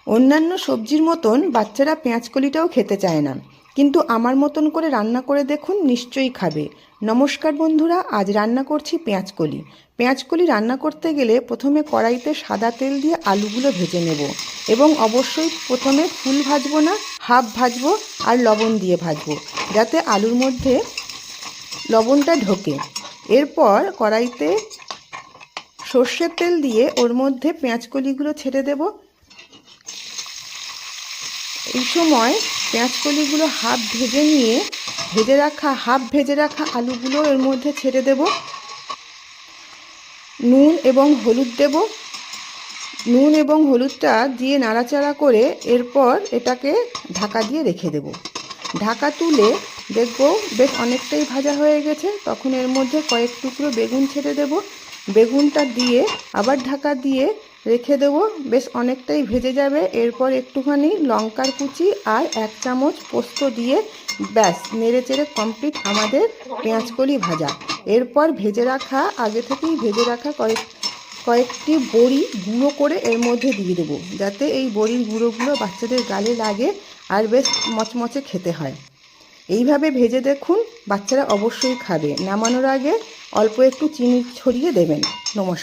অন্যান্য সবজির মতন বাচ্চারা পেঁয়াজকলিটাও খেতে চায় না, কিন্তু আমার মতন করে রান্না করে দেখুন, নিশ্চয়ই খাবে। নমস্কার বন্ধুরা, আজ রান্না করছি পেঁয়াজকলি। পেঁয়াজকলি রান্না করতে গেলে প্রথমে কড়াইতে সাদা তেল দিয়ে আলুগুলো ভেজে নেব, এবং অবশ্যই প্রথমে ফুল ভাজবো না, হাফ ভাজবো আর লবণ দিয়ে ভাজবো, যাতে আলুর মধ্যে লবণটা ঢোকে। এরপর কড়াইতে সর্ষের তেল দিয়ে ওর মধ্যে পেঁয়াজকলিগুলো ছেড়ে দেব। এই সময় পেঁয়াজকলিগুলো হাফ ভেজে রাখা আলুগুলো এর মধ্যে ছেড়ে দেব। নুন এবং হলুদ দেব। নুন এবং হলুদটা দিয়ে নাড়াচাড়া করে এরপর এটাকে ঢাকা দিয়ে রেখে দেব। ঢাকা তুলে দেখব বেশ অনেকটাই ভাজা হয়ে গেছে, তখন এর মধ্যে কয়েক টুকরো বেগুন ছেড়ে দেব। বেগুনটা দিয়ে আবার ঢাকা দিয়ে রেখে দেব, বেশ অনেকটাই ভেজে যাবে। এরপর একটুখানি লঙ্কার কুচি আর 1 চামচ পোস্ত দিয়ে ব্যাস নেড়ে চেড়ে কমপ্লিট আমাদের পেঁয়াজকলি ভাজা। এরপর আগে থেকেই ভেজে রাখা কয়েকটি বড়ি গুঁড়ো করে এর মধ্যে দিয়ে দেবো, যাতে এই বড়ির গুঁড়োগুলো বাচ্চাদের গালে লাগে আর বেশ মচমচে খেতে হয়। এইভাবে ভেজে দেখুন, বাচ্চারা অবশ্যই খাবে। নামানোর আগে অল্প একটু চিনি ছড়িয়ে দেবেন। নমস্কার।